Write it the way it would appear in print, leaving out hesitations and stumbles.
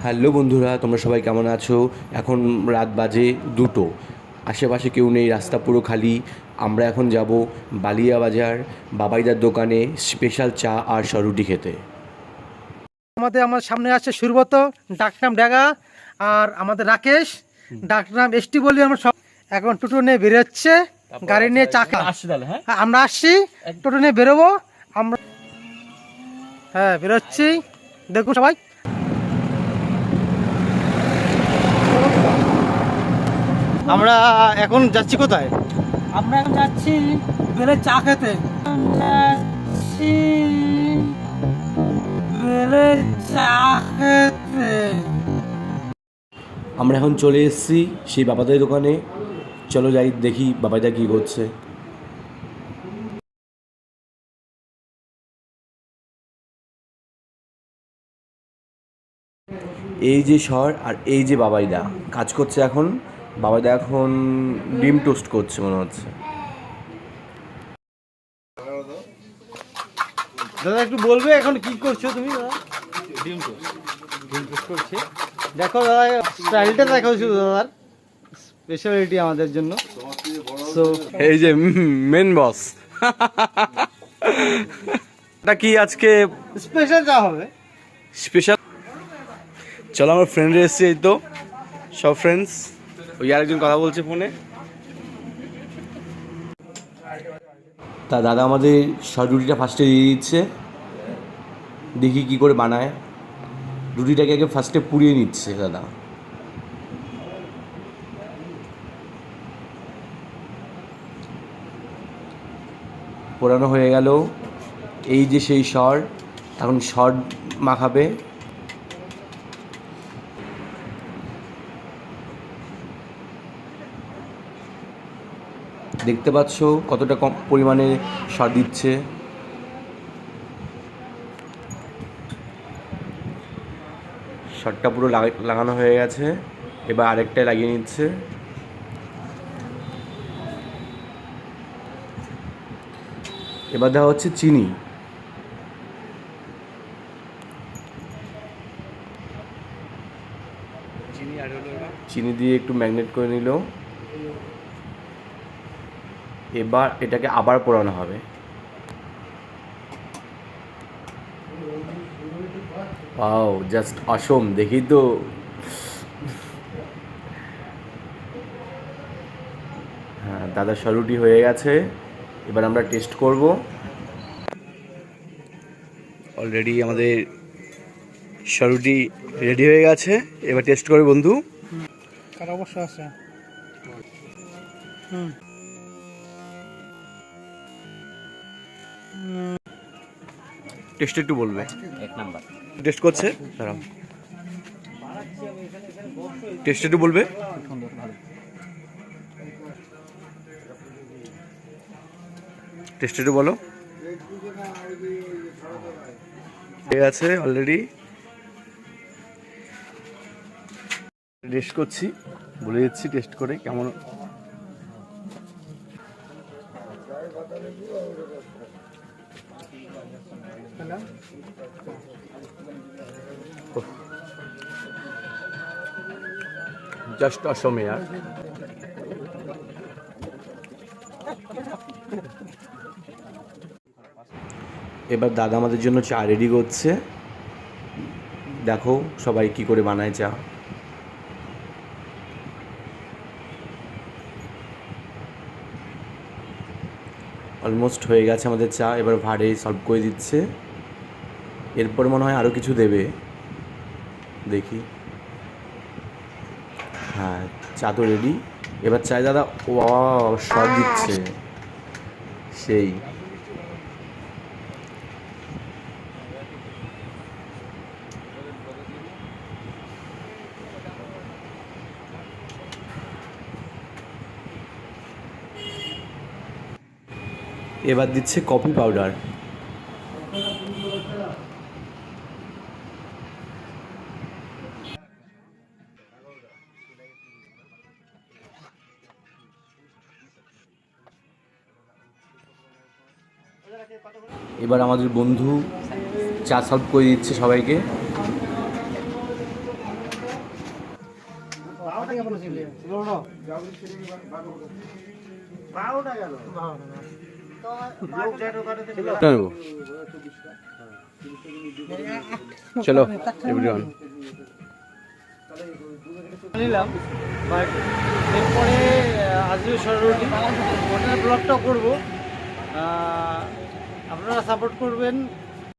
Hello বন্ধুরা, তোমরা সবাই কেমন আছো? এখন রাত বাজে 2টো। আশেপাশে কেউ নেই, রাস্তা পুরো খালি। আমরা এখন যাব বালিয়া বাজার বাবাইদার দোকানে স্পেশাল চা আর সরুটি খেতে। আমার সামনে আছে সুব্রত, ডাকনাম ড্যাগা, আর আমাদের রাকেশ, ডাকনাম এসটি বলি। আমরা সব এখন টোটো নিয়ে বেরোচ্ছে, গাড়ি নিয়ে চাকা আসছি। তাহলে হ্যাঁ আমরা আসছি, টোটো নিয়ে বেরোবো আমরা। হ্যাঁ বেরোচ্ছি, দেখুন সবাই। আমরা এখন যাচ্ছি কোথায়? আমরা এখন যাচ্ছি বেলে চা খেতে। আমরা এখন চলে এসেছি সেই বাবাদের দোকানে। চলো যাই, দেখি বাবাইদা কী করছে। এই যে সর আর এই যে বাবাইদা কাজ করছে এখন। বাবাইদা এখন ডিম টোস্ট করছে মনে হচ্ছে। দাদা একটু বলবে এখন কি করছো তুমি? দাদা ডিম টোস্ট করছে। দেখো দাদা, স্টাইলটা দেখো শুধু দাদার স্পেশালিটি আমাদের জন্য। সো এই যে মেন বস এটা কি আজকে স্পেশাল চা হবে। স্পেশাল। চলো আমার ফ্রেন্ডরা এসছে, এই তো সব ফ্রেন্ডস। ওই আরেকজন কথা বলছে ফোনে। তা দাদা আমাদের শর্ট রুটিটা ফার্স্টে দিয়ে দিচ্ছে। দেখি কি করে বানায়। রুটিটাকে আগে ফার্স্টে পুড়িয়ে নিচ্ছে দাদা। পোড়ানো হয়ে গেল। এই যে সেই সর, এখন সর মাখাবে। দেখতে পাচ্ছ কতটা কম পরিমাণে সর দিচ্ছে। সরটা পুরো লাগানো হয়ে গেছে, এবার আরেকটাই লাগিয়ে নিচ্ছে। এবার দেওয়া হচ্ছে চিনি। চিনি দিয়ে একটু ম্যাগনেট করে নিল। এবার এটাকে আবার পোড়ানো হবে। ওয়াও, জাস্ট অসম, দেখি তো। হ্যাঁ, দাদার সরুটি হয়ে গেছে। এবার আমরা টেস্ট করব। অলরেডি আমাদের সরুটি রেডি হয়ে গেছে, এবার টেস্ট করবে বন্ধু। কার অবশ্য আছে। টেস্ট একটু বলবে। এক নাম্বার টেস্ট করছে, দাঁড়াও। টেস্ট একটু বলবে। টেস্ট একটু বলো। ঠিক আছে, অলরেডি টেস্ট করছি, বলে দিচ্ছি টেস্ট করে কেমন। জাস্ট অসম ইয়ার। এবার দাদা আমাদের জন্য চা রেডি করছে। দেখো সবাই কি করে বানায় চা। অলমোস্ট হয়ে গেছে আমাদের চা, এবার ভাড়ে সলভ করে দিচ্ছে। এরপর মনে হয় আরও কিছু দেবে, দেখি। হ্যাঁ, চা তো রেডি। এবার চাই দাদা। ওয়াও, সব দিচ্ছে সেই। এবার দিচ্ছে কফি পাউডার। এবার আমাদের বন্ধু চা সার্ভ করে দিচ্ছে সবাইকে। চলো এভরিওয়ান। নিলাম বাট এরপরে আজকে সরোটি ওটার ব্লগটাও করবো। আপনারা সাপোর্ট করবেন।